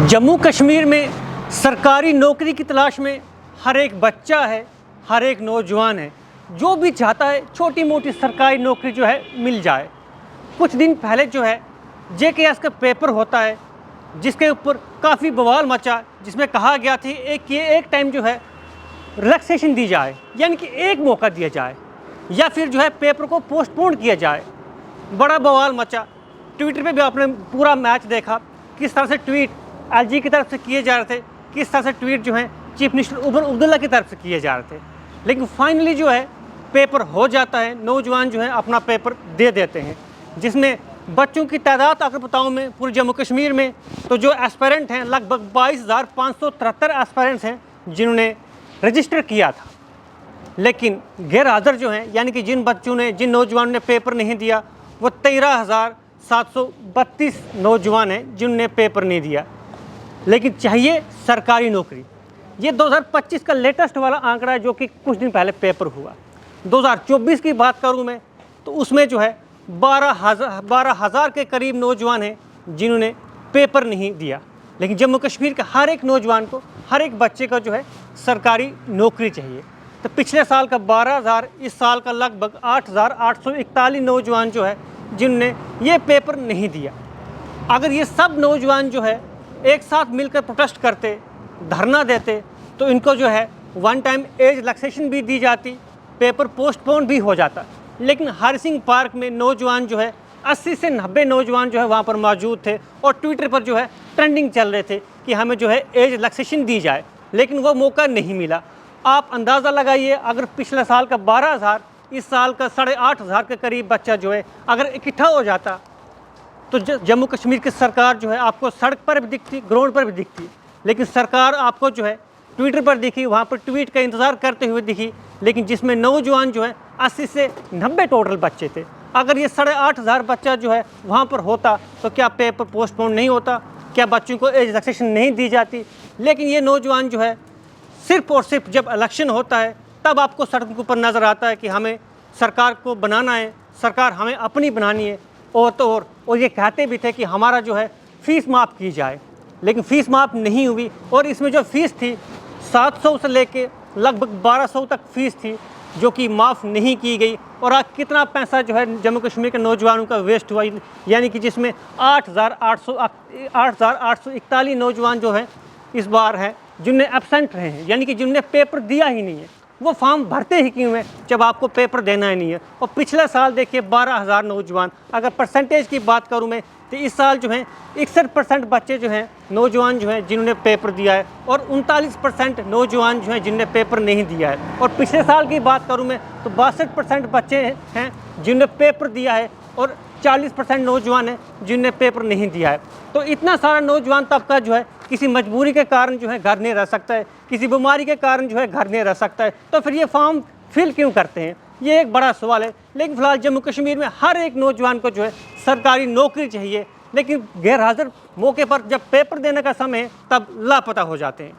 जम्मू कश्मीर में सरकारी नौकरी की तलाश में हर एक बच्चा है, हर एक नौजवान है जो भी चाहता है छोटी मोटी सरकारी नौकरी जो है मिल जाए। कुछ दिन पहले जो है JKS का पेपर होता है जिसके ऊपर काफ़ी बवाल मचा, जिसमें कहा गया था एक टाइम जो है रिलैक्सेशन दी जाए, यानी कि एक मौका दिया जाए या फिर जो है पेपर को पोस्टपोन किया जाए। बड़ा बवाल मचा। ट्विटर पे भी आपने पूरा मैच देखा, किस तरह से ट्वीट LG की तरफ से किए जा रहे थे, किस तरह से ट्वीट जो है चीफ मिनिस्टर उमर अब्दुल्ला की तरफ से किए जा रहे थे। लेकिन फाइनली जो है पेपर हो जाता है, नौजवान जो है अपना पेपर दे देते हैं, जिसमें बच्चों की तादाद अगर बताऊँ मैं पूरे जम्मू कश्मीर में तो जो एस्पायरेंट हैं लगभग 22,573 एस्पायरेंट्स हैं जिन्होंने रजिस्टर किया था। लेकिन गैर हाज़िर जो हैं, यानी कि जिन नौजवानों ने पेपर नहीं दिया, वो 13,732 नौजवान हैं जिन्होंने पेपर नहीं दिया। लेकिन चाहिए सरकारी नौकरी। ये 2025 का लेटेस्ट वाला आंकड़ा है जो कि कुछ दिन पहले पेपर हुआ। 2024 की बात करूं मैं तो उसमें जो है 12,000 के करीब नौजवान हैं जिन्होंने पेपर नहीं दिया। लेकिन जम्मू कश्मीर के हर एक नौजवान को, हर एक बच्चे को जो है सरकारी नौकरी चाहिए। तो पिछले साल का 12,000, इस साल का लगभग 8,841 नौजवान जो है जिनने ये पेपर नहीं दिया। अगर ये सब नौजवान जो है एक साथ मिलकर प्रोटेस्ट करते, धरना देते, तो इनको जो है वन टाइम एज रिलैक्सेशन भी दी जाती, पेपर पोस्टपोन भी हो जाता। लेकिन हरि सिंह पार्क में नौजवान जो है 80 से 90 नौजवान जो है वहाँ पर मौजूद थे और ट्विटर पर जो है ट्रेंडिंग चल रहे थे कि हमें जो है एज रिलैक्सेशन दी जाए, लेकिन वो मौका नहीं मिला। आप अंदाज़ा लगाइए, अगर पिछले साल का 12,000, इस साल का 8,500 के करीब बच्चा जो है अगर इकट्ठा हो जाता तो जम्मू कश्मीर की सरकार जो है आपको सड़क पर भी दिखती, ग्राउंड पर भी दिखती। लेकिन सरकार आपको जो है ट्विटर पर दिखी, वहाँ पर ट्वीट का इंतज़ार करते हुए दिखी, लेकिन जिसमें नौजवान जो है 80 से 90 टोटल बच्चे थे। अगर ये 8,500 बच्चा जो है वहाँ पर होता तो क्या पेपर पोस्टपोन नहीं होता? क्या बच्चों को एज रिलैक्सेशन नहीं दी जाती? लेकिन ये नौजवान जो है सिर्फ और सिर्फ जब इलेक्शन होता है तब आपको सड़क के ऊपर नज़र आता है कि हमें सरकार को बनाना है, सरकार हमें अपनी बनानी है। और ये कहते भी थे कि हमारा जो है फ़ीस माफ़ की जाए, लेकिन फ़ीस माफ़ नहीं हुई। और इसमें जो फ़ीस थी 700 से लेके लगभग 1,200 तक फ़ीस थी जो कि माफ़ नहीं की गई। और आज कितना पैसा जो है जम्मू कश्मीर के नौजवानों का वेस्ट हुआ, यानी कि जिसमें 8,841 नौजवान जो हैं इस बार हैं जिनने एब्सेंट रहे हैं, यानी कि जिनने पेपर दिया ही नहीं है। वो फॉर्म भरते ही क्यों है जब आपको पेपर देना ही नहीं है? और पिछले साल देखिए 12,000 नौजवान, अगर परसेंटेज की बात करूं मैं तो इस साल जो है 61% बच्चे जो हैं नौजवान जो हैं जिन्होंने पेपर दिया है और 39% नौजवान जो हैं जिनने पेपर नहीं दिया है। और पिछले साल की बात करूं मैं तो 62% बच्चे हैं जिन्होंने पेपर दिया है और 40% नौजवान हैं जिनने पेपर नहीं दिया है। तो इतना सारा नौजवान तबका जो है किसी मजबूरी के कारण जो है घर नहीं रह सकता है, किसी बीमारी के कारण जो है घर नहीं रह सकता है, तो फिर ये फॉर्म फिल क्यों करते हैं? ये एक बड़ा सवाल है। लेकिन फ़िलहाल जम्मू कश्मीर में हर एक नौजवान को जो है सरकारी नौकरी चाहिए, लेकिन गैर हाज़िर मौके पर जब पेपर देने का समय है तब लापता हो जाते हैं।